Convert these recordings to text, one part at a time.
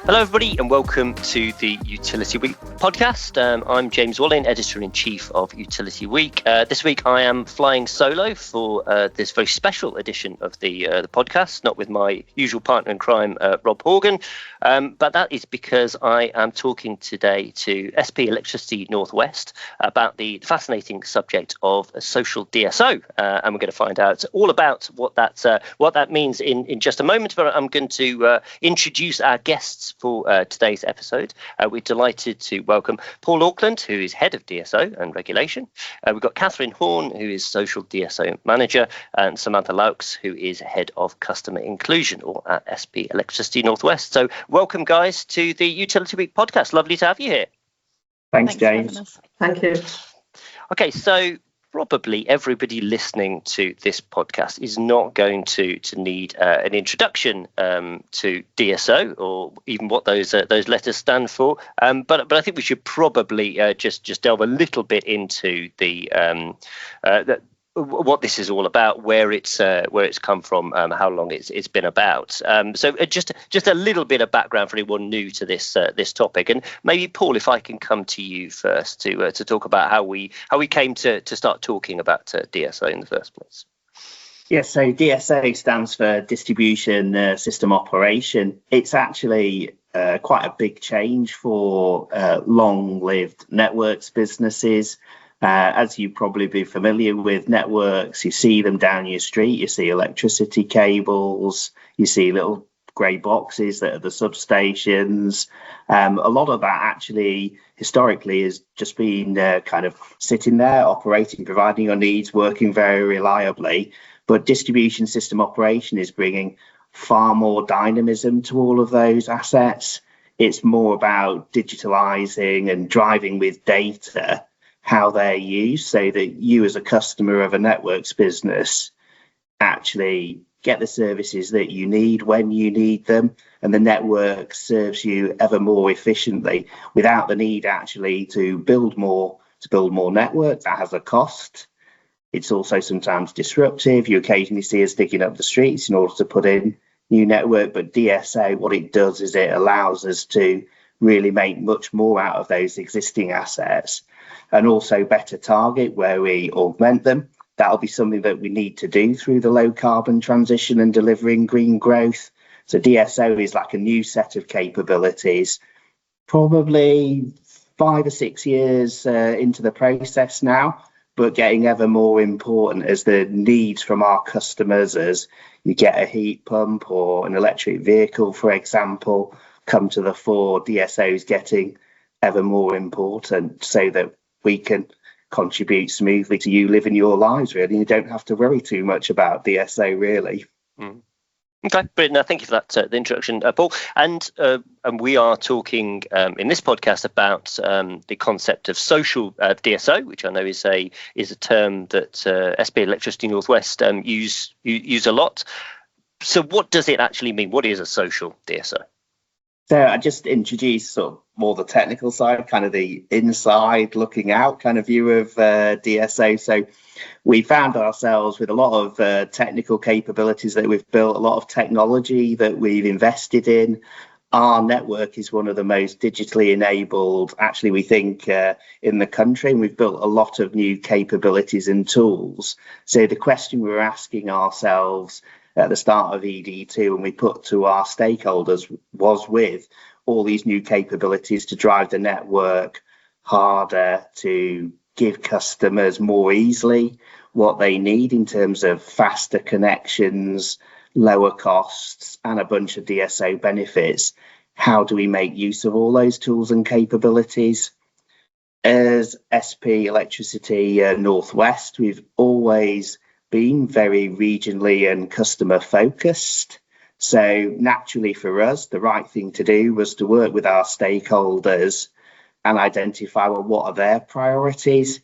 Hello, everybody, and welcome to the Utility Week podcast. I'm James Wallin, Editor-in-Chief of Utility Week. This week, I am flying solo for this very special edition of the podcast, not with my usual partner in crime, Rob Horgan, but that is because I am talking today to SP Electricity Northwest about the fascinating subject of a social DSO, and we're going to find out all about what that means in just a moment. But I'm going to introduce our guests for today's episode. We're delighted to welcome Paul Auckland, who is Head of DSO and Regulation. We've got Katherine Horne, who is Social DSO Manager, and Samantha Loukes, who is Head of Customer Inclusion, or at SP Electricity Northwest. So welcome, guys, to the Utility Week podcast. Lovely to have you here. Thanks James. Thank you. Okay, so probably everybody listening to this podcast is not going to need an introduction to DSO or even what those letters stand for. But I think we should probably just delve a little bit into the what this is all about, where it's come from, how long it's been about. So just a little bit of background for anyone new to this topic, and maybe Paul, if I can come to you first to talk about how we came to start talking about DSO in the first place. Yes, so DSO stands for Distribution System Operation. It's actually quite a big change for long-lived networks businesses. As you probably be familiar with networks, you see them down your street, you see electricity cables, you see little grey boxes that are the substations. A lot of that actually historically has just been kind of sitting there, operating, providing your needs, working very reliably. But distribution system operation is bringing far more dynamism to all of those assets. It's more about digitalising and driving with data how they're used, so that you as a customer of a networks business actually get the services that you need when you need them, and the network serves you ever more efficiently without the need actually to build more network. That has a cost. It's also sometimes disruptive. You occasionally see us digging up the streets in order to put in new network, but DSO, what it does is it allows us to really make much more out of those existing assets, and also better target where we augment them. That'll be something that we need to do through the low carbon transition and delivering green growth. So DSO is like a new set of capabilities, probably 5 or 6 years into the process now, but getting ever more important as the needs from our customers, as you get a heat pump or an electric vehicle, for example, come to the fore. DSO is getting ever more important so that we can contribute smoothly to you living your lives, really. You don't have to worry too much about DSO, really. Okay, brilliant. Now, thank you for that the introduction, Paul. And we are talking in this podcast about the concept of social DSO, which I know is a term that SP Electricity Northwest use a lot. So, what does it actually mean? What is a social DSO? So I just introduced sort of more the technical side, kind of the inside looking out kind of view of DSO. So we found ourselves with a lot of technical capabilities that we've built, a lot of technology that we've invested in. Our network is one of the most digitally enabled, actually, we think, in the country, and we've built a lot of new capabilities and tools. So the question we're asking ourselves at the start of ED2, when we put to our stakeholders, was with all these new capabilities to drive the network harder, to give customers more easily what they need in terms of faster connections, lower costs, and a bunch of DSO benefits. How do we make use of all those tools and capabilities? As SP Electricity Northwest, we've always been very regionally and customer focused. So naturally for us, the right thing to do was to work with our stakeholders and identify, well, what are their priorities?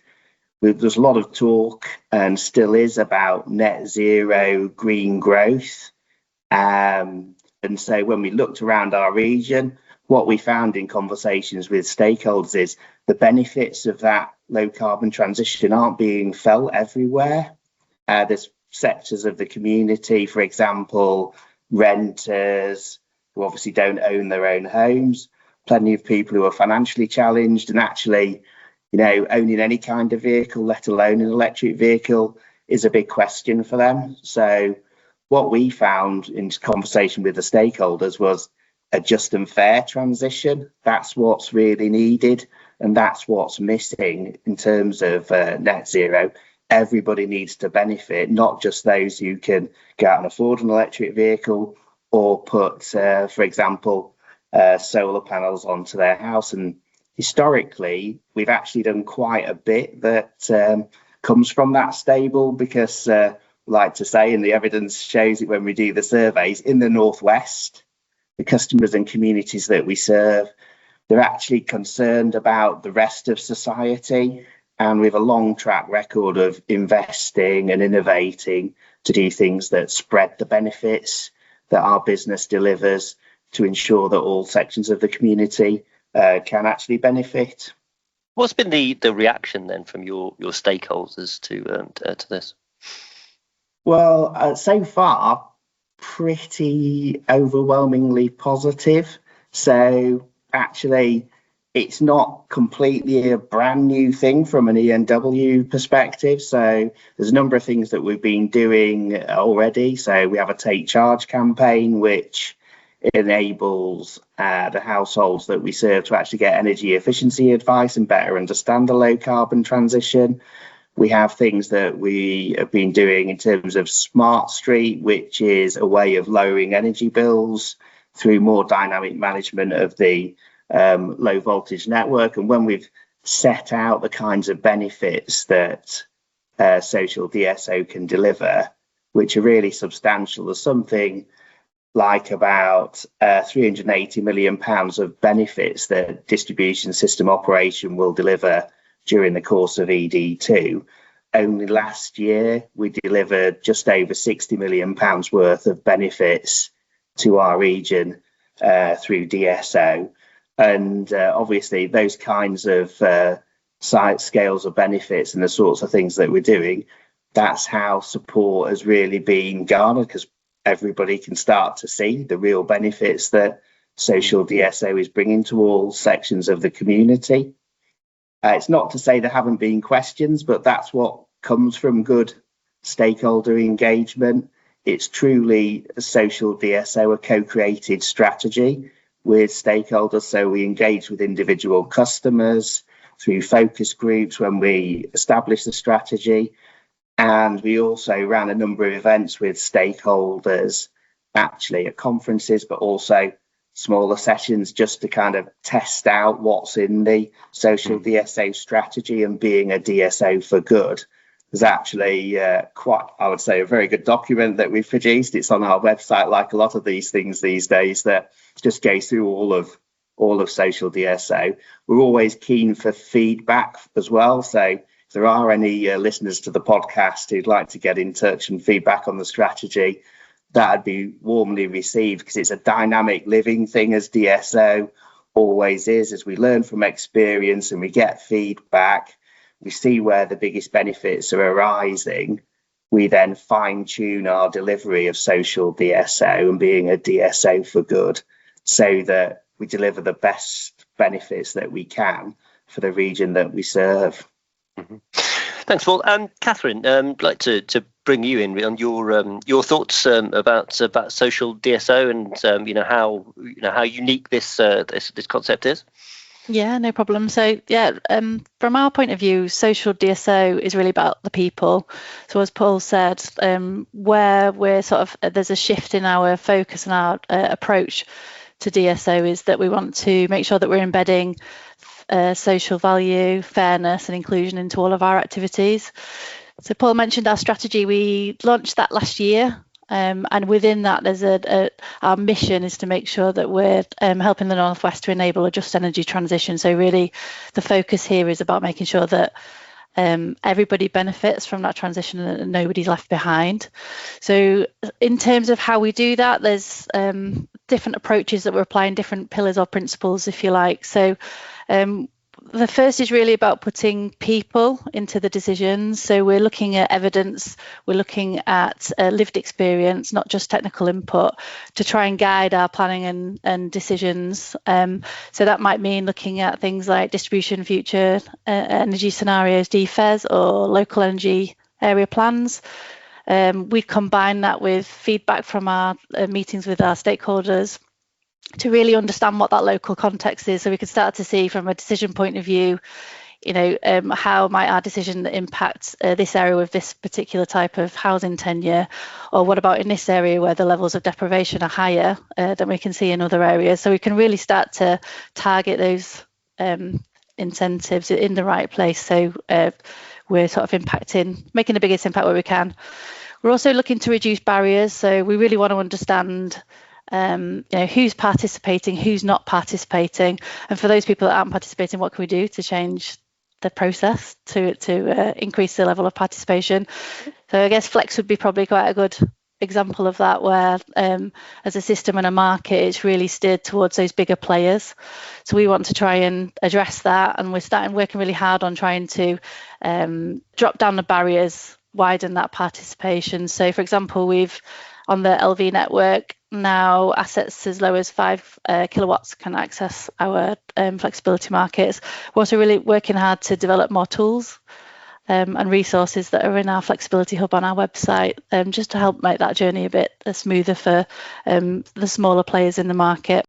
There's a lot of talk, and still is, about net zero green growth. And so when we looked around our region, what we found in conversations with stakeholders is the benefits of that low carbon transition aren't being felt everywhere. There's sectors of the community, for example, renters, who obviously don't own their own homes, plenty of people who are financially challenged, and actually, owning any kind of vehicle, let alone an electric vehicle, is a big question for them. So what we found in conversation with the stakeholders was a just and fair transition. That's what's really needed, and that's what's missing in terms of net zero. Everybody needs to benefit, not just those who can go out and afford an electric vehicle or put, for example, solar panels onto their house. And historically, we've actually done quite a bit that comes from that stable, because like to say, and the evidence shows it when we do the surveys, in the Northwest, the customers and communities that we serve, they're actually concerned about the rest of society. And we have a long track record of investing and innovating to do things that spread the benefits that our business delivers to ensure that all sections of the community can actually benefit. What's been the reaction then from your stakeholders to this? Well, so far, pretty overwhelmingly positive. So actually, it's not completely a brand new thing from an ENW perspective. So there's a number of things that we've been doing already. So we have a Take Charge campaign, which enables the households that we serve to actually get energy efficiency advice and better understand the low carbon transition. We have things that we have been doing in terms of Smart Street, which is a way of lowering energy bills through more dynamic management of the low voltage network. And when we've set out the kinds of benefits that social DSO can deliver, which are really substantial, there's something like about £380 million of benefits that distribution system operation will deliver during the course of ED2. Only last year, we delivered just over £60 million worth of benefits to our region through DSO. And obviously, those kinds of site scales of benefits and the sorts of things that we're doing, that's how support has really been garnered, because everybody can start to see the real benefits that social DSO is bringing to all sections of the community. It's not to say there haven't been questions, but that's what comes from good stakeholder engagement. It's truly a social DSO, a co-created strategy with stakeholders. So we engage with individual customers through focus groups when we establish the strategy. And we also ran a number of events with stakeholders, actually at conferences, but also smaller sessions, just to kind of test out what's in the social DSO strategy. And being a DSO for good is actually quite, I would say, a very good document that we've produced. It's on our website, like a lot of these things these days, that just goes through all of social DSO. We're always keen for feedback as well. So if there are any listeners to the podcast who'd like to get in touch and feedback on the strategy, that'd be warmly received, because it's a dynamic living thing, as DSO always is. As we learn from experience and we get feedback, we see where the biggest benefits are arising. We then fine tune our delivery of social DSO and being a DSO for good, so that we deliver the best benefits that we can for the region that we serve. Mm-hmm. Thanks, Paul. Katherine, I'd like to bring you in on your thoughts about social DSO and how unique this concept is. Yeah, no problem. So from our point of view, social DSO is really about the people. So as Paul said, where we're there's a shift in our focus and our approach to DSO is that we want to make sure that we're embedding social value, fairness and inclusion into all of our activities. So Paul mentioned our strategy. We launched that last year, and within that there's our mission is to make sure that we're helping the Northwest to enable a just energy transition. So really the focus here is about making sure that everybody benefits from that transition and nobody's left behind. So in terms of how we do that, there's different approaches that we're applying, different pillars or principles, if you like. So the first is really about putting people into the decisions. So we're looking at evidence, we're looking at lived experience, not just technical input, to try and guide our planning and decisions. So that might mean looking at things like distribution future energy scenarios, DFES, or local energy area plans. We combine that with feedback from our meetings with our stakeholders to really understand what that local context is, so we can start to see from a decision point of view, how might our decision impact this area with this particular type of housing tenure, or what about in this area where the levels of deprivation are higher than we can see in other areas. So we can really start to target those incentives in the right place, so we're sort of making the biggest impact where we can. We're also looking to reduce barriers, so we really want to understand who's participating, who's not participating, and for those people that aren't participating, what can we do to change the process to increase the level of participation. So I guess Flex would be probably quite a good example of that, where as a system and a market, it's really steered towards those bigger players. So we want to try and address that, and we're working really hard on trying to drop down the barriers, widen that participation. So for example, we've on the LV network now, assets as low as 5 kilowatts can access our flexibility markets. We're also really working hard to develop more tools and resources that are in our flexibility hub on our website, just to help make that journey a bit smoother for the smaller players in the market.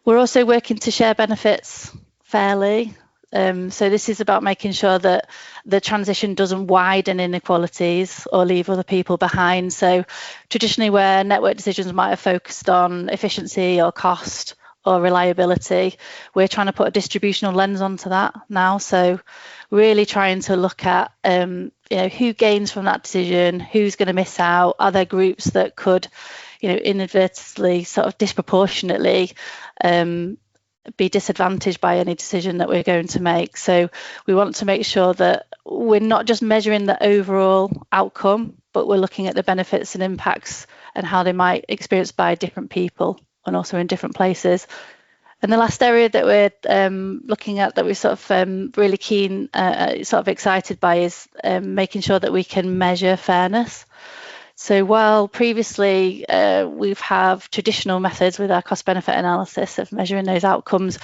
We're also working to share benefits fairly. So this is about making sure that the transition doesn't widen inequalities or leave other people behind. So traditionally, where network decisions might have focused on efficiency or cost or reliability, we're trying to put a distributional lens onto that now. So really trying to look at who gains from that decision, who's going to miss out, are there groups that could inadvertently sort of disproportionately be disadvantaged by any decision that we're going to make. So we want to make sure that we're not just measuring the overall outcome, but we're looking at the benefits and impacts and how they might experience by different people and also in different places. And the last area that we're looking at that we're sort of really keen, sort of excited by, is making sure that we can measure fairness. So while previously we've have traditional methods with our cost benefit analysis of measuring those outcomes,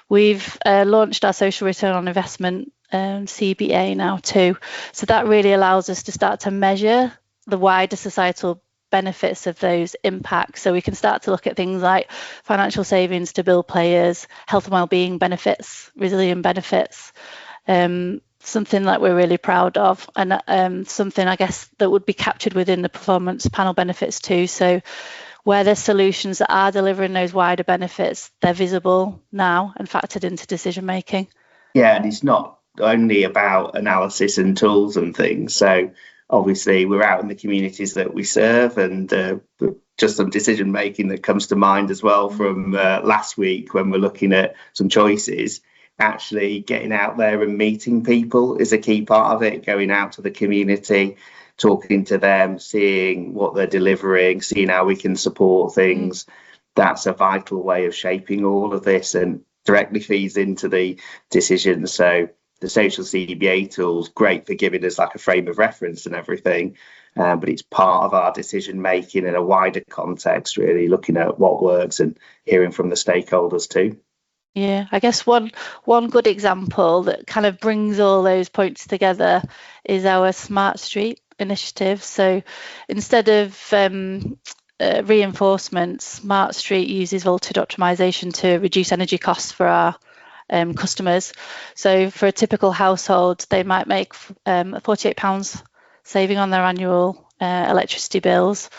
we've launched our social return on investment CBA now too. So that really allows us to start to measure the wider societal benefits of those impacts. So we can start to look at things like financial savings to bill players, health and wellbeing benefits, resilient benefits, something that we're really proud of, and something I guess that would be captured within the performance panel benefits too. So where there's solutions that are delivering those wider benefits, they're visible now and factored into decision making. Yeah, and it's not only about analysis and tools and things. So obviously we're out in the communities that we serve, and just some decision making that comes to mind as well from last week when we're looking at some choices. Actually getting out there and meeting people is a key part of it, going out to the community, talking to them, seeing what they're delivering, seeing how we can support things. That's a vital way of shaping all of this and directly feeds into the decisions. So the social CBA tool's great for giving us like a frame of reference and everything, but it's part of our decision making in a wider context, really looking at what works and hearing from the stakeholders too. Yeah, I guess one good example that kind of brings all those points together is our Smart Street initiative. So instead of reinforcement, Smart Street uses voltage optimization to reduce energy costs for our customers. So for a typical household, they might make £48 saving on their annual electricity bills,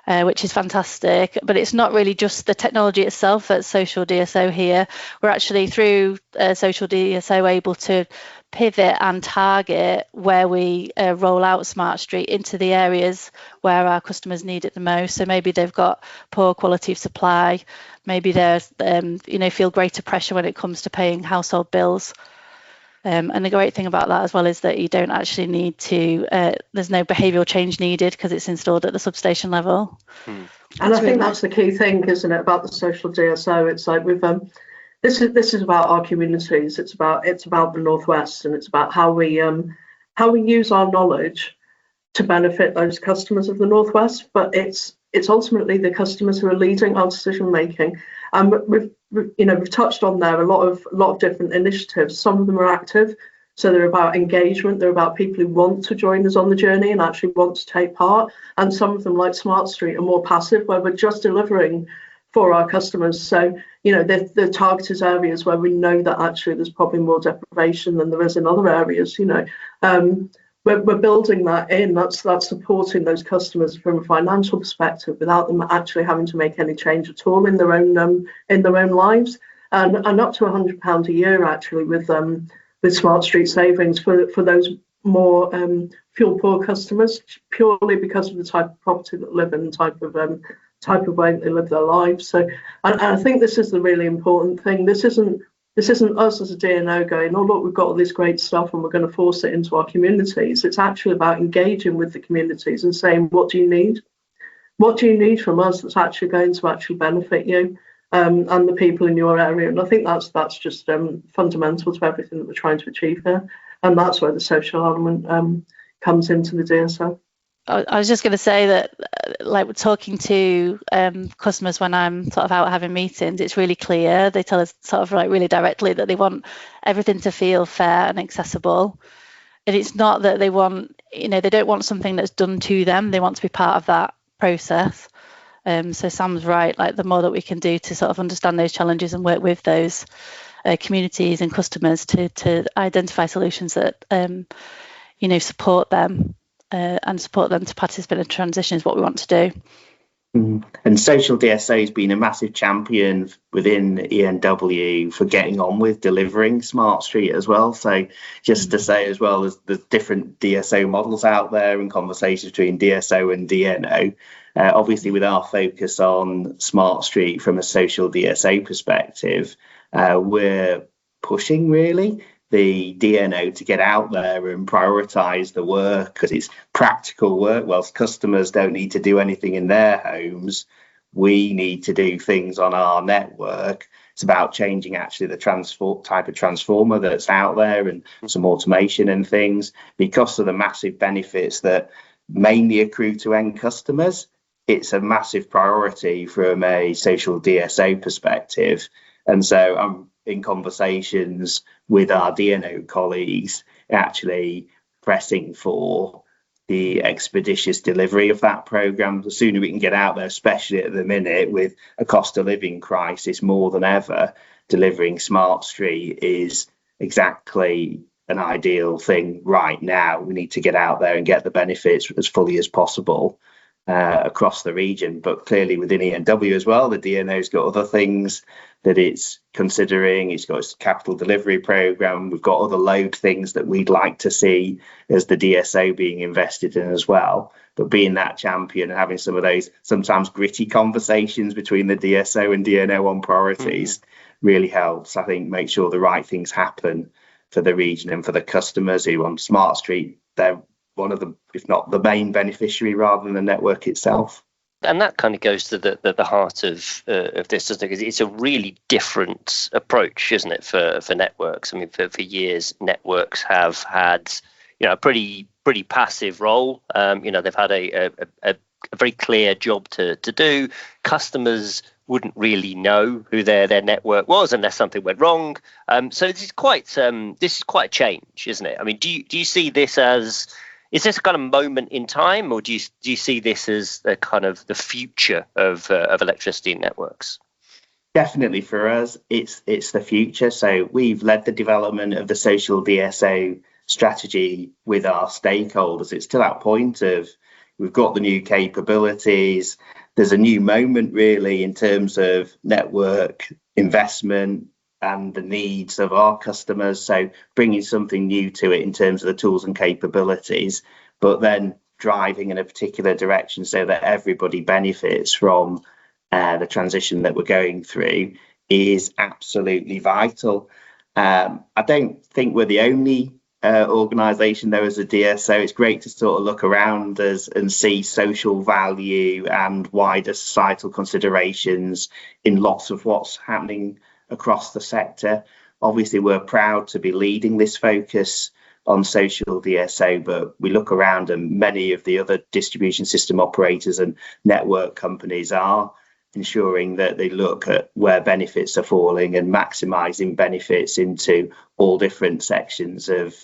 which is fantastic. But it's not really just the technology itself that's social DSO here. We're actually, through social DSO, able to pivot and target where we roll out Smart Street into the areas where our customers need it the most. So maybe they've got poor quality of supply, maybe there's feel greater pressure when it comes to paying household bills. And the great thing about that as well is that you don't actually need to, there's no behavioural change needed because it's installed at the substation level. And I think that's the key thing, isn't it, about the social DSO? It's like this is about our communities. It's about the Northwest, and it's about how we use our knowledge to benefit those customers of the Northwest. But it's ultimately the customers who are leading our decision making. And we've touched on there a lot of different initiatives. Some of them are active, so they're about engagement. They're about people who want to join us on the journey and actually want to take part. And some of them, like Smart Street, are more passive, where we're just delivering for our customers. So, they're targeted areas where we know that actually there's probably more deprivation than there is in other areas. We're building that in. That's supporting those customers from a financial perspective without them actually having to make any change at all in their own lives. And up to £100 a year actually with Smart Street savings for those more fuel poor customers, purely because of the type of property that live in, the type of way that they live their lives. So, and I think this is the really important thing. This isn't us as a DNO going, oh look, we've got all this great stuff and we're going to force it into our communities. It's actually about engaging with the communities and saying, what do you need? What do you need from us that's actually going to actually benefit you and the people in your area? And I think that's just fundamental to everything that we're trying to achieve here. And that's where the social element comes into the DSO. I was just going to say that, like, we're talking to customers when I'm sort of out having meetings, it's really clear. They tell us sort of like really directly that they want everything to feel fair and accessible. And it's not that they want, they don't want something that's done to them. They want to be part of that process. So Sam's right, like the more that we can do to sort of understand those challenges and work with those communities and customers to identify solutions that, support them. And support them to participate in transition is what we want to do. And Social DSO has been a massive champion within ENW for getting on with delivering Smart Street as well. So just to say as well, there's different DSO models out there and conversations between DSO and DNO. Obviously, with our focus on Smart Street from a Social DSO perspective, we're pushing really the DNO to get out there and prioritise the work because it's practical work. Whilst customers don't need to do anything in their homes, we need to do things on our network. It's about changing actually the type of transformer that's out there and some automation and things because of the massive benefits that mainly accrue to end customers. It's a massive priority from a Social DSO perspective. And so I'm in conversations with our DNO colleagues actually pressing for the expeditious delivery of that programme. The sooner we can get out there, especially at the minute with a cost of living crisis more than ever, delivering Smart Street is exactly an ideal thing right now. We need to get out there and get the benefits as fully as possible across the region, but clearly within ENW as well, the DNO's got other things that it's considering. It's got its capital delivery programme. We've got other load things that we'd like to see as the DSO being invested in as well. But being that champion and having some of those sometimes gritty conversations between the DSO and DNO on priorities really helps, I think, make sure the right things happen for the region and for the customers who on Smart Street, they're one of the, if not the main beneficiary rather than the network itself. And that kind of goes to the heart of this, doesn't it? It's a really different approach, isn't it, for networks? I mean, for years, networks have had, a pretty passive role. They've had a very clear job to do. Customers wouldn't really know who their network was unless something went wrong. So this is quite a change, isn't it? I mean, do you see this as, is this a kind of moment in time, or do you see this as a kind of the future of electricity networks? Definitely for us, it's the future. So we've led the development of the Social DSO strategy with our stakeholders. It's to that point of we've got the new capabilities. There's a new moment really in terms of network investment and the needs of our customers. So bringing something new to it in terms of the tools and capabilities, but then driving in a particular direction so that everybody benefits from the transition that we're going through is absolutely vital. I don't think we're the only organisation though as a DSO. It's great to sort of look around us and see social value and wider societal considerations in lots of what's happening across the sector. Obviously, we're proud to be leading this focus on social DSO, but we look around and many of the other distribution system operators and network companies are ensuring that they look at where benefits are falling and maximising benefits into all different sections of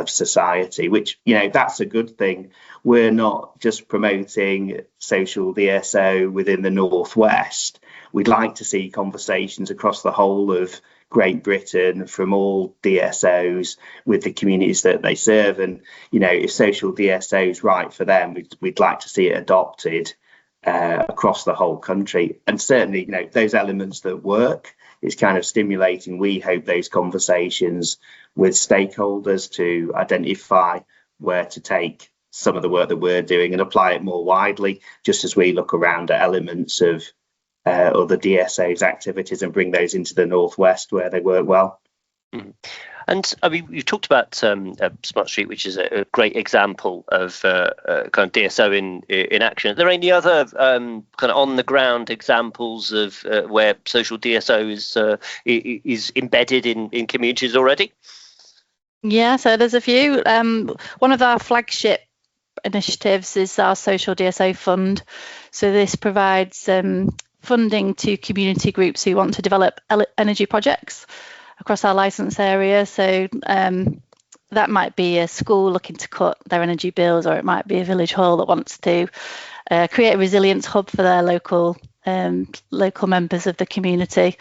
society, which, that's a good thing. We're not just promoting social DSO within the Northwest. We'd like to see conversations across the whole of Great Britain from all DSOs with the communities that they serve. And, if social DSO is right for them, we'd like to see it adopted across the whole country. And certainly, those elements that work, it's kind of stimulating, we hope, those conversations with stakeholders to identify where to take some of the work that we're doing and apply it more widely, just as we look around at elements of other DSOs activities and bring those into the Northwest where they work well. Mm-hmm. And I mean, you've talked about Smart Street, which is a great example of kind of DSO in action. Are there any other kind of on the ground examples of where social DSO is embedded in communities already? Yeah, so there's a few. One of our flagship initiatives is our Social DSO Fund. So this provides funding to community groups who want to develop energy projects across our licence area. So that might be a school looking to cut their energy bills, or it might be a village hall that wants to create a resilience hub for their local members of the community.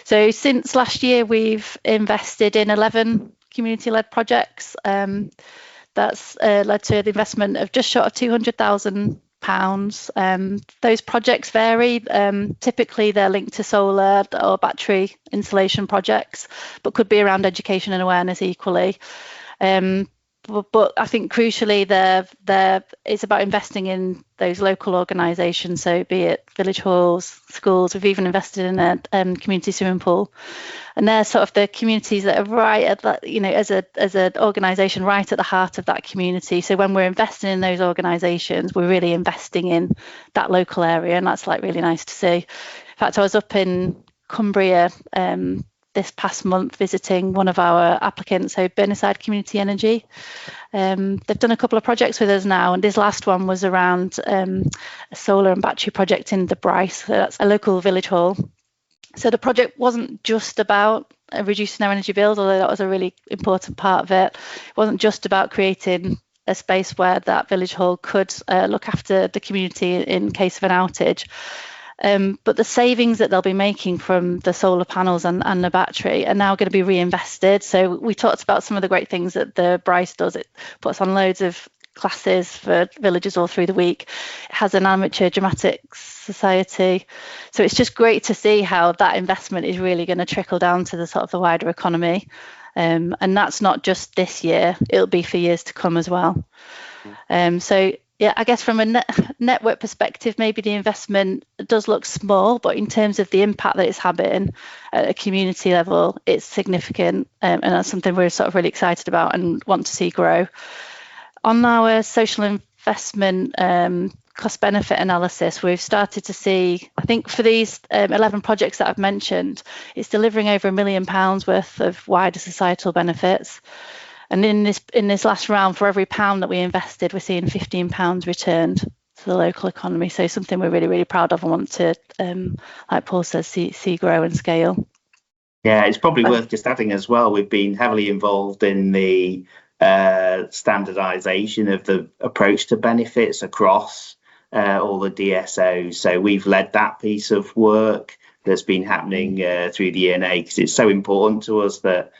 So since last year, we've invested in 11 community-led projects. That's led to an investment of just short of £200,000. Those projects vary. Typically, they're linked to solar or battery installation projects, but could be around education and awareness equally. But I think crucially, it's about investing in those local organisations. So be it village halls, schools. We've even invested in a community swimming pool, and they're sort of the communities that are right at that, as an organisation, right at the heart of that community. So when we're investing in those organisations, we're really investing in that local area, and that's like really nice to see. In fact, I was up in Cumbria this past month visiting one of our applicants, so Burnside Community Energy. They've done a couple of projects with us now, and this last one was around a solar and battery project in the Bryce. So that's a local village hall. So the project wasn't just about reducing our energy bills, although that was a really important part of it. It wasn't just about creating a space where that village hall could look after the community in case of an outage. But the savings that they'll be making from the solar panels and the battery are now going to be reinvested. So we talked about some of the great things that the Bryce does. It puts on loads of classes for villagers all through the week. It has an amateur dramatics society. So it's just great to see how that investment is really going to trickle down to the sort of the wider economy. And that's not just this year, it'll be for years to come as well. So yeah, I guess from a network perspective, maybe the investment does look small, but in terms of the impact that it's having at a community level, it's significant. And that's something we're sort of really excited about and want to see grow. On our social investment cost benefit analysis, we've started to see, I think for these 11 projects that I've mentioned, it's delivering over £1 million worth of wider societal benefits. And in this last round, for every pound that we invested, we're seeing £15 returned to the local economy. So something we're really, really proud of and want to, like Paul says, see grow and scale. Yeah, it's probably worth just adding as well, we've been heavily involved in the standardisation of the approach to benefits across all the DSOs. So we've led that piece of work that's been happening through the ENA, because it's so important to us that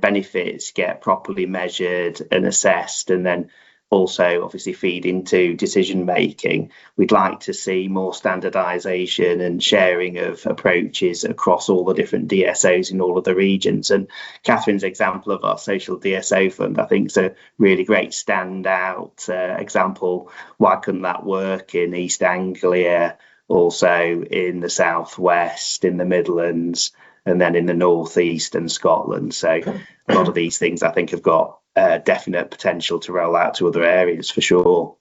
benefits get properly measured and assessed, and then also obviously feed into decision making. We'd like to see more standardisation and sharing of approaches across all the different DSOs in all of the regions. And Katherine's example of our social DSO fund, I think, is a really great standout example. Why couldn't that work in East Anglia, also in the Southwest, in the Midlands, and then in the Northeast and Scotland? So a lot of these things, I think, have got definite potential to roll out to other areas for sure.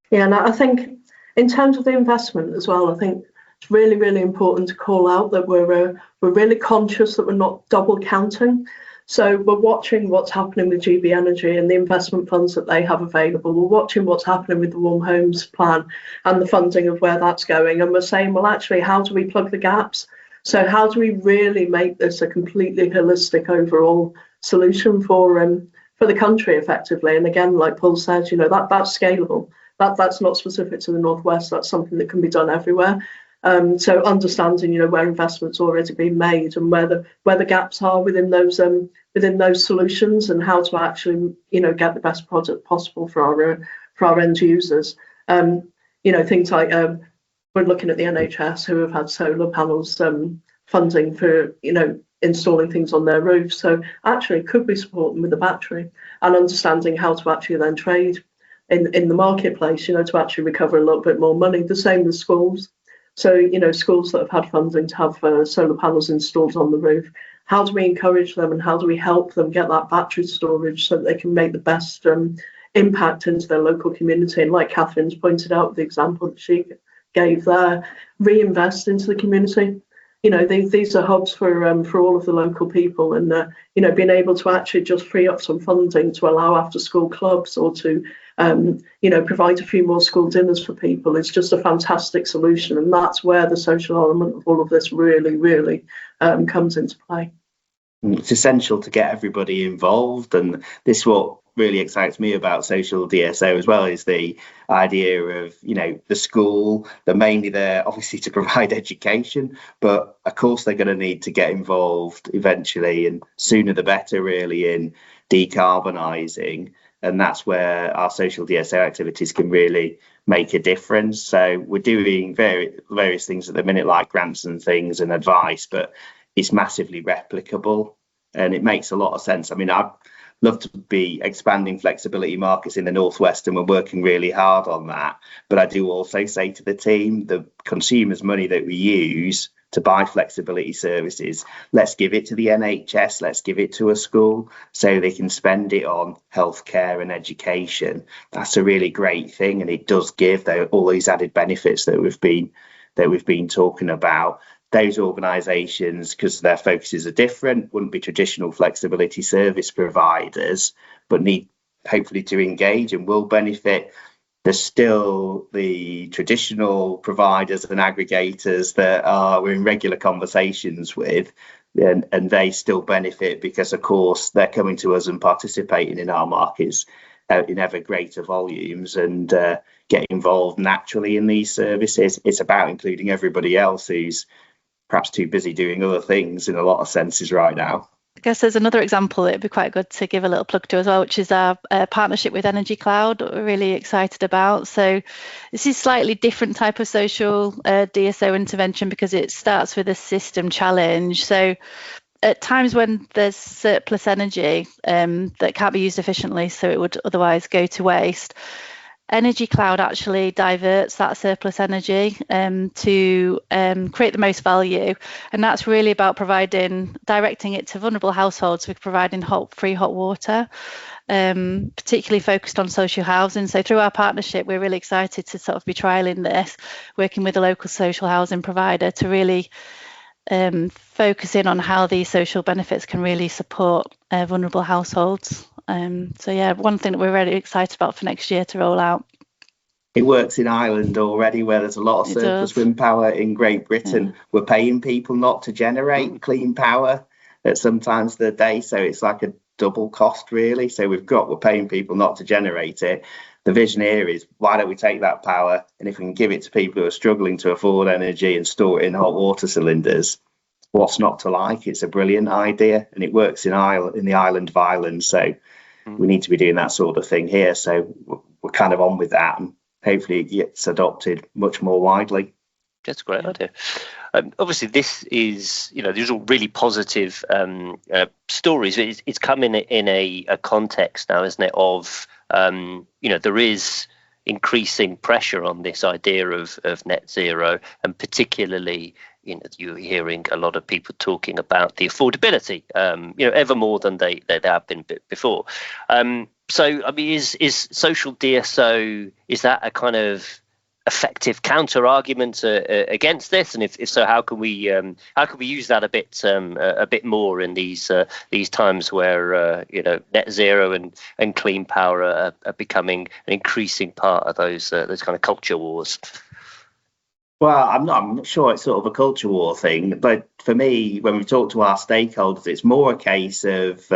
Yeah, and I think in terms of the investment as well, I think it's really, really important to call out that we're really conscious that we're not double counting. So we're watching what's happening with GB Energy and the investment funds that they have available. We're watching what's happening with the Warm Homes Plan and the funding of where that's going. And we're saying, well, actually, how do we plug the gaps? So how do we really make this a completely holistic overall solution for the country effectively? And again, like Paul said, that's scalable. That's not specific to the Northwest. That's something that can be done everywhere. So understanding, where investments already been made and where the gaps are within those solutions, and how to actually, get the best product possible for our end users. Things like we're looking at the NHS, who have had solar panels funding for, installing things on their roofs. So actually, could we support them with a battery, and understanding how to actually then trade in the marketplace, to actually recover a little bit more money. The same with schools. So, schools that have had funding to have solar panels installed on the roof, how do we encourage them and how do we help them get that battery storage so that they can make the best impact into their local community? And like Catherine's pointed out, the example that she gave there, reinvest into the community. These are hubs for all of the local people, and being able to actually just free up some funding to allow after school clubs, or to provide a few more school dinners for people is just a fantastic solution. And that's where the social element of all of this really, really comes into play. It's essential to get everybody involved, and this is what really excites me about social DSO as well, is the idea of the school. They're mainly there obviously to provide education, but of course they're going to need to get involved eventually, and sooner the better really, in decarbonising. And that's where our social DSO activities can really make a difference. So we're doing various things at the minute, like grants and things and advice, but it's massively replicable and it makes a lot of sense. I mean, I'd love to be expanding flexibility markets in the Northwest, and we're working really hard on that. But I do also say to the team, the consumers' money that we use to buy flexibility services, let's give it to the NHS, let's give it to a school so they can spend it on healthcare and education. That's a really great thing, and it does give all these added benefits that we've been talking about. Those organisations, because their focuses are different, wouldn't be traditional flexibility service providers, but need hopefully to engage and will benefit. There's still the traditional providers and aggregators that we're in regular conversations with, and they still benefit because, of course, they're coming to us and participating in our markets in ever greater volumes and get involved naturally in these services. It's about including everybody else who's perhaps too busy doing other things in a lot of senses right now. I guess there's another example that would be quite good to give a little plug to as well, which is our partnership with Energy Cloud that we're really excited about. So this is slightly different type of social DSO intervention because it starts with a system challenge. So at times when there's surplus energy that can't be used efficiently, so it would otherwise go to waste, Energy Cloud actually diverts that surplus energy to create the most value, and that's really about directing it to vulnerable households with providing free hot water, particularly focused on social housing. So through our partnership, we're really excited to sort of be trialling this, working with a local social housing provider to really focus in on how these social benefits can really support vulnerable households. So yeah, one thing that we're really excited about for next year to roll out. It works in Ireland already, where there's a lot of surplus wind power. In Great Britain, yeah. We're paying people not to generate clean power at sometimes the day, so it's like a double cost really. So we're paying people not to generate it. The vision here is, why don't we take that power, and if we can give it to people who are struggling to afford energy and store it in hot water cylinders, what's not to like? It's a brilliant idea, and it works in the island of Ireland. So we need to be doing that sort of thing here. So we're kind of on with that, and hopefully it gets adopted much more widely. That's a great idea. Obviously, this is, these are all really positive stories. It's coming in a context now, isn't it, of, there is increasing pressure on this idea of net zero, and particularly, you're hearing a lot of people talking about the affordability, ever more than they have been before. So, I mean, is social DSO, is that a kind of effective counter arguments against this? And if so, how can we use that a bit more in these times where net zero and clean power are becoming an increasing part of those kind of culture wars? Well, I'm not sure it's sort of a culture war thing, but for me, when we talk to our stakeholders, it's more a case of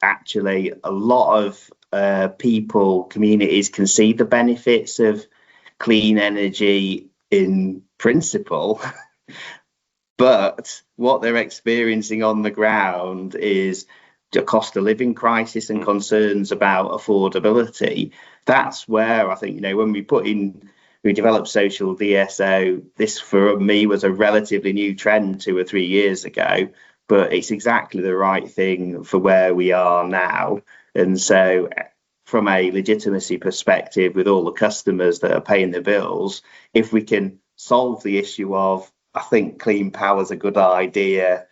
actually a lot of people, communities can see the benefits of clean energy in principle, but what they're experiencing on the ground is the cost of living crisis and concerns about affordability. That's where I think, when we developed social DSO, this for me was a relatively new trend 2 or 3 years ago, but it's exactly the right thing for where we are now. And so from a legitimacy perspective, with all the customers that are paying the bills, if we can solve the issue of, I think clean power is a good idea,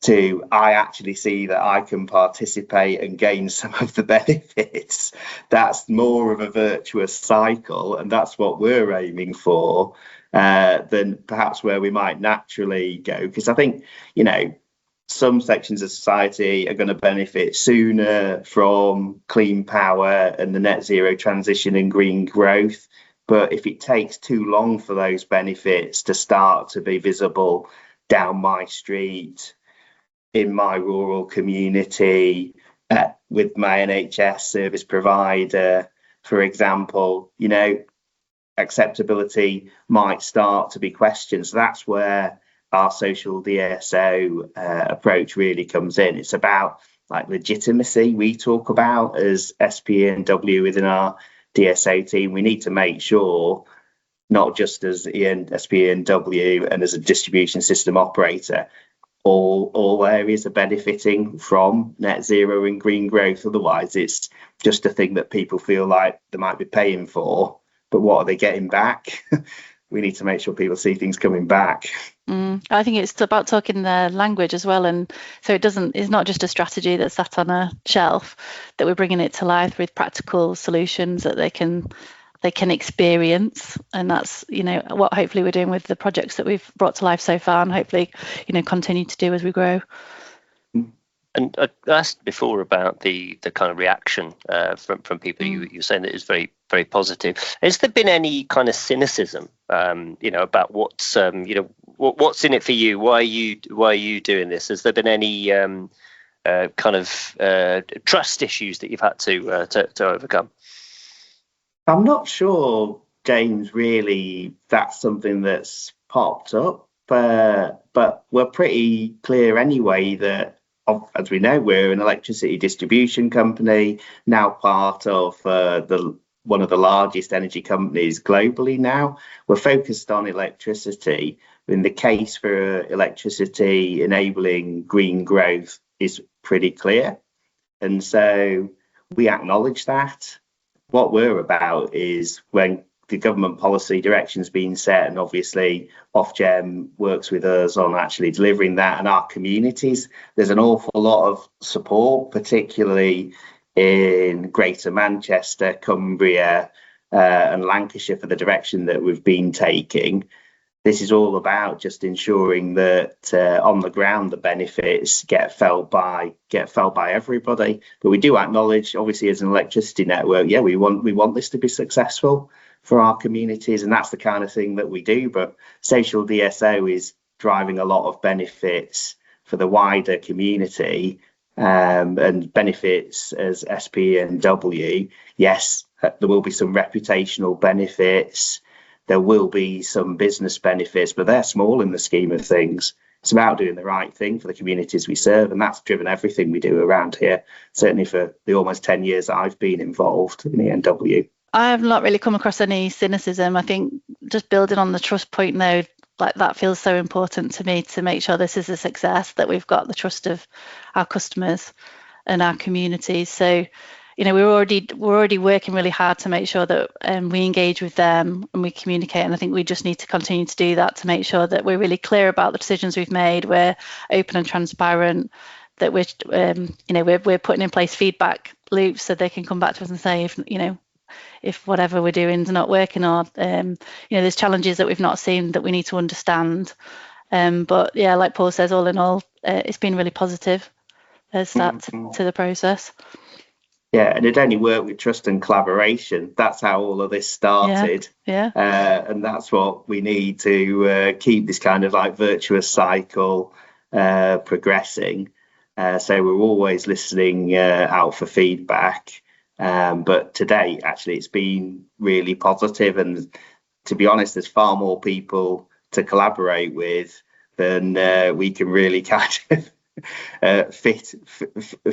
to I actually see that I can participate and gain some of the benefits, that's more of a virtuous cycle, and that's what we're aiming for, than perhaps where we might naturally go. Because I think, some sections of society are going to benefit sooner from clean power and the net zero transition and green growth. But if it takes too long for those benefits to start to be visible down my street, in my rural community, with my NHS service provider, for example, acceptability might start to be questioned. So that's where our social DSO approach really comes in. It's about legitimacy. We talk about as SPNW within our DSO team. We need to make sure, not just as SPNW and as a distribution system operator, all areas are benefiting from net zero and green growth. Otherwise, it's just a thing that people feel like they might be paying for, but what are they getting back? We need to make sure people see things coming back. I think it's about talking their language as well, and so it's not just a strategy that's sat on a shelf, that we're bringing it to life with practical solutions that they can experience. And that's what hopefully we're doing with the projects that we've brought to life so far, and hopefully continue to do as we grow. And I asked before about the kind of reaction from people. You're saying that it's very, very positive. Has there been any kind of cynicism, about what's what's in it for you? Why are you doing this? Has there been any kind of trust issues that you've had to overcome? I'm not sure, James, really that's something that's popped up, but we're pretty clear anyway that, as we know, we're an electricity distribution company, now part of one of the largest energy companies globally now. We're focused on electricity. In the case for electricity enabling green growth is pretty clear. And so we acknowledge that. What we're about is when the government policy direction's been set, and obviously Ofgem works with us on actually delivering that, and our communities, there's an awful lot of support, particularly in Greater Manchester, Cumbria and Lancashire, for the direction that we've been taking. This is all about just ensuring that on the ground the benefits get felt by everybody. But we do acknowledge, obviously, as an electricity network, we want this to be successful for our communities, and that's the kind of thing that we do. But social DSO is driving a lot of benefits for the wider community, and benefits as SPNW. Yes, there will be some reputational benefits. There will be some business benefits, but they're small in the scheme of things. It's about doing the right thing for the communities we serve, and that's driven everything we do around here, certainly for the almost 10 years that I've been involved in ENW. I have not really come across any cynicism. I think just building on the trust point, though, that feels so important to me, to make sure this is a success, that we've got the trust of our customers and our communities. So we're already working really hard to make sure that we engage with them and we communicate. And I think we just need to continue to do that, to make sure that we're really clear about the decisions we've made, we're open and transparent, that we're putting in place feedback loops so they can come back to us and say, if if whatever we're doing is not working, or there's challenges that we've not seen that we need to understand. But yeah, like Paul says, all in all, it's been really positive start to the process. Yeah, and it only worked with trust and collaboration. That's how all of this started. Yeah. And that's what we need to keep this kind of like virtuous cycle progressing. So we're always listening out for feedback. But today, actually, it's been really positive. And to be honest, there's far more people to collaborate with than we can really kind of fit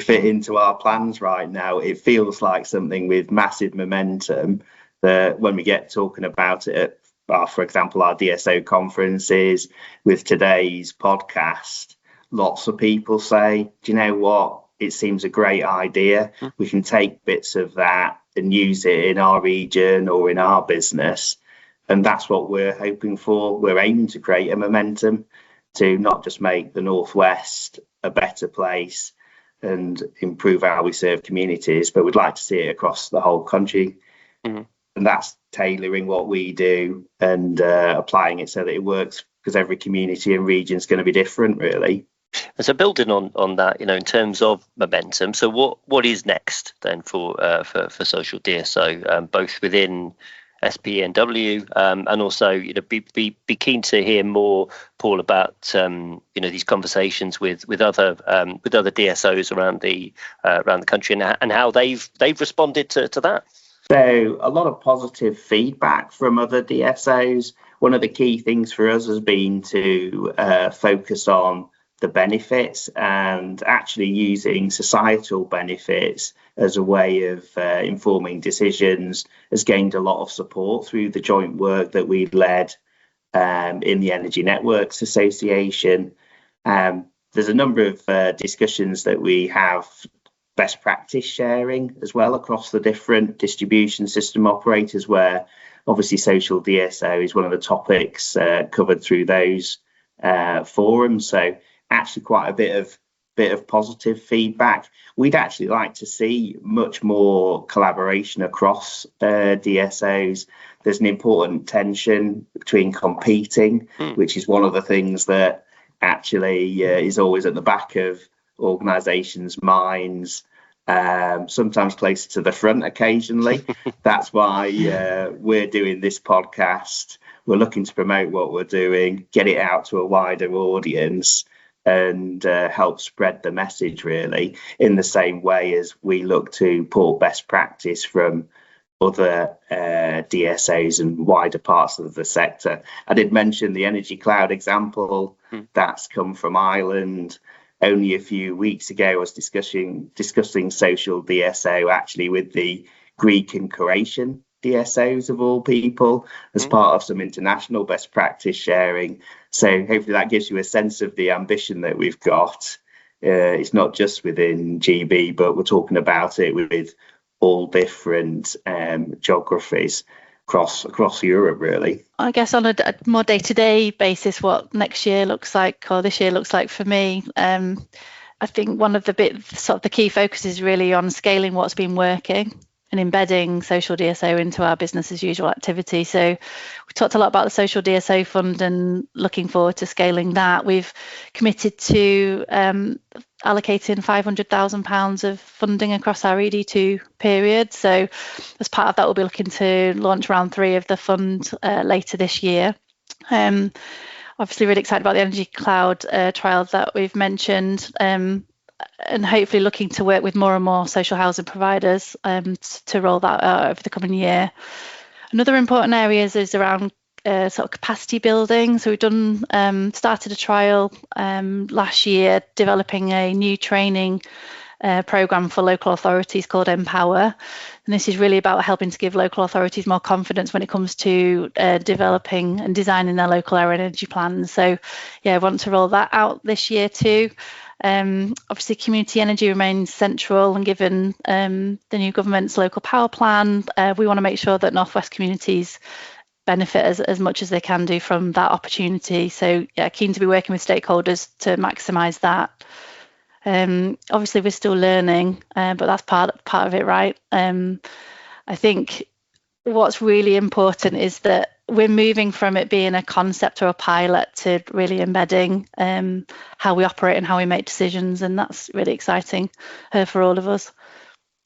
into our plans right now. It feels like something with massive momentum that when we get talking about it at, for example, our DSO conferences, with today's podcast, lots of people say, do you know what, it seems a great idea. We can take bits of that and use it in our region or in our business. And that's what we're hoping for. We're aiming to create a momentum to not just make the Northwest a better place and improve how we serve communities, but we'd like to see it across the whole country. And that's tailoring what we do and applying it so that it works, because every community and region is going to be different, really. And so building on that, in terms of momentum, so what is next then for social DSO, both within SPENW, and also be keen to hear more, Paul, about these conversations with other DSOs around the country and how they've responded to that. So a lot of positive feedback from other DSOs. One of the key things for us has been to focus on the benefits, and actually using societal benefits as a way of informing decisions has gained a lot of support through the joint work that we led in the Energy Networks Association. There's a number of discussions that we have, best practice sharing as well across the different distribution system operators, where obviously social DSO is one of the topics covered through those forums. So actually quite a bit of positive feedback. We'd actually like to see much more collaboration across DSOs. There's an important tension between competing, which is one of the things that actually is always at the back of organisations' minds, sometimes closer to the front occasionally. That's why we're doing this podcast. We're looking to promote what we're doing, get it out to a wider audience, and help spread the message, really, in the same way as we look to pull best practice from other DSOs and wider parts of the sector. I did mention the Energy Cloud example. That's come from Ireland. Only a few weeks ago, I was discussing social DSO actually with the Greek and Croatian DSOs of all people, as part of some international best practice sharing. So hopefully that gives you a sense of the ambition that we've got. It's not just within GB, but we're talking about it with all different geographies across Europe, really. I guess on a more day-to-day basis, what next year looks like, or this year looks like for me, I think one of the key focus is really on scaling what's been working and embedding social DSO into our business as usual activity. So we talked a lot about the social DSO fund and looking forward to scaling that. We've committed to allocating £500,000 of funding across our ED2 period. So as part of that, we'll be looking to launch round 3 of the fund later this year. Obviously really excited about the Energy Cloud trials that we've mentioned, and hopefully looking to work with more and more social housing providers to roll that out over the coming year. Another important area is around sort of capacity building. So we've started a trial last year developing a new training program for local authorities called Empower, and this is really about helping to give local authorities more confidence when it comes to developing and designing their local area energy plans. So yeah, I want to roll that out this year too. Obviously community energy remains central, and given the new government's local power plan, we want to make sure that Northwest communities benefit as much as they can do from that opportunity. So yeah, keen to be working with stakeholders to maximise that. Obviously we're still learning, but that's part of it, right? I think what's really important is that we're moving from it being a concept or a pilot to really embedding how we operate and how we make decisions, and that's really exciting for all of us.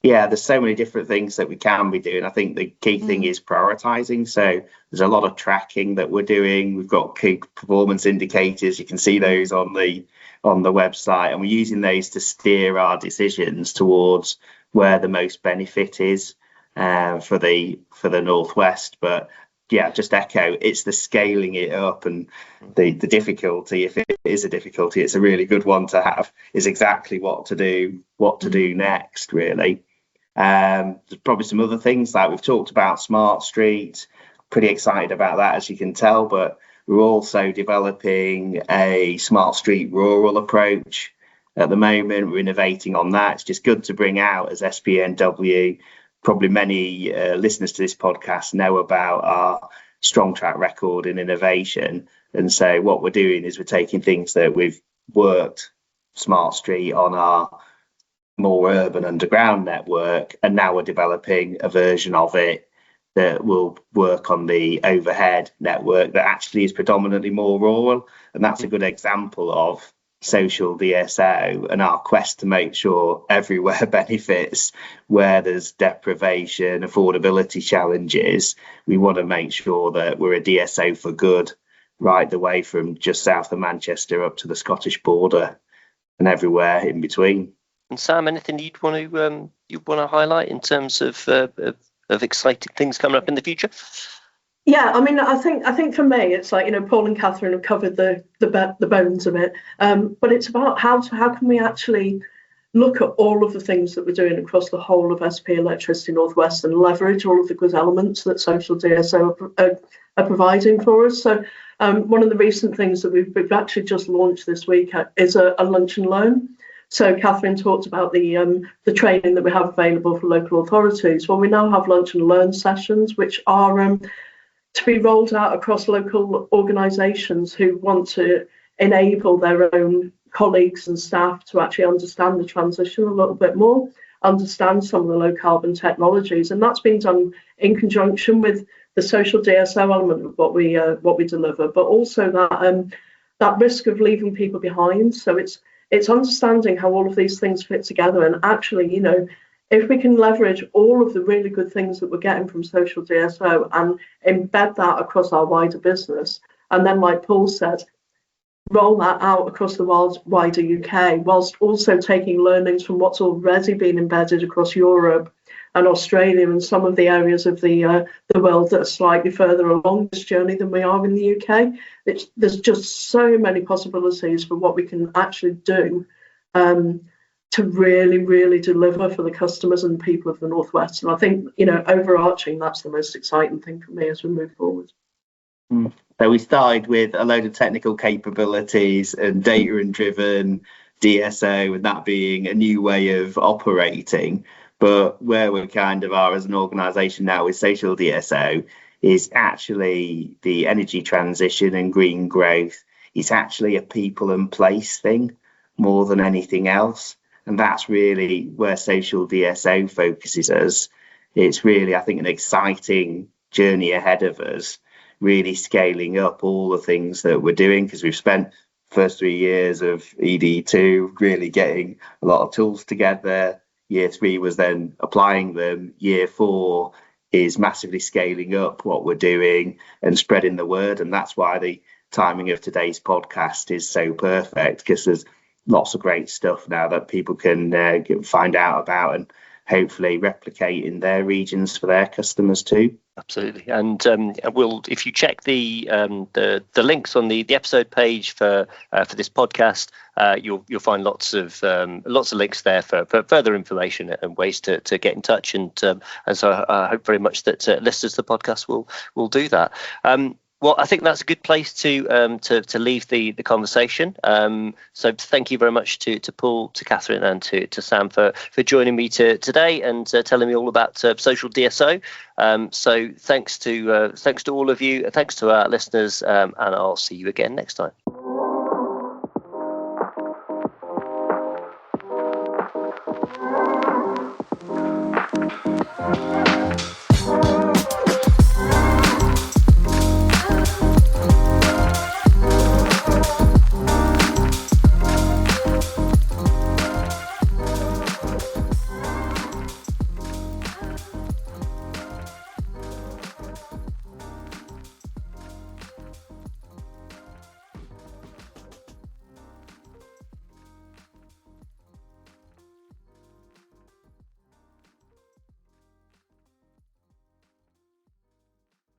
Yeah, there's so many different things that we can be doing. I think the key thing is prioritizing. So there's a lot of tracking that we're doing. We've got key performance indicators. You can see those on the website, and we're using those to steer our decisions towards where the most benefit is for the Northwest. But yeah, just echo, it's the scaling it up, and the difficulty, if it is a difficulty, it's a really good one to have, is exactly what to do next, really. There's probably some other things, like we've talked about Smart Street, pretty excited about that, as you can tell, but we're also developing a Smart Street rural approach at the moment. We're innovating on that. It's just good to bring out as SPNW. Probably many listeners to this podcast know about our strong track record in innovation. And so what we're doing is we're taking things that we've worked Smart Street on our more urban underground network, and now we're developing a version of it that will work on the overhead network that actually is predominantly more rural. And that's a good example of social DSO and our quest to make sure everywhere benefits. Where there's deprivation, affordability challenges, we want to make sure that we're a DSO for good, right the way from just south of Manchester up to the Scottish border and everywhere in between. And Sam, anything you'd want to highlight in terms of exciting things coming up in the future? Yeah, I mean, I think for me, it's like, Paul and Katherine have covered the bones of it, but it's about how can we actually look at all of the things that we're doing across the whole of SP Electricity Northwest and leverage all of the good elements that social DSO are providing for us. So one of the recent things that we've actually just launched this week is a lunch and learn. So Katherine talked about the training that we have available for local authorities. Well, we now have lunch and learn sessions, which are to be rolled out across local organisations who want to enable their own colleagues and staff to actually understand the transition a little bit more, understand some of the low carbon technologies. And that's been done in conjunction with the social DSO element of what we deliver, but also that risk of leaving people behind. So it's understanding how all of these things fit together, and actually, if we can leverage all of the really good things that we're getting from social DSO and embed that across our wider business, and then, like Paul said, roll that out across the wider UK, whilst also taking learnings from what's already been embedded across Europe and Australia and some of the areas of the world that are slightly further along this journey than we are in the UK. There's just so many possibilities for what we can actually do to really, really deliver for the customers and the people of the Northwest. And I think, overarching, that's the most exciting thing for me as we move forward. So we started with a load of technical capabilities and data and driven DSO, and that being a new way of operating. But where we kind of are as an organisation now with social DSO is actually the energy transition and green growth. It's actually a people and place thing more than anything else. And that's really where social DSO focuses us. It's really, I think, an exciting journey ahead of us, really scaling up all the things that we're doing, because we've spent the first 3 years of ED2 really getting a lot of tools together. Year 3 was then applying them. Year 4 is massively scaling up what we're doing and spreading the word. And that's why the timing of today's podcast is so perfect, because there's lots of great stuff now that people can find out about and hopefully replicate in their regions for their customers too. Absolutely, and if you check the links on the episode page for this podcast, you'll find lots of links there for further information and ways to get in touch. And so I hope very much that listeners to the podcast will do that. Well, I think that's a good place to leave the conversation. So thank you very much to Paul, to Katherine, and to Sam for joining me today and telling me all about social DSO. So thanks to all of you, thanks to our listeners, and I'll see you again next time.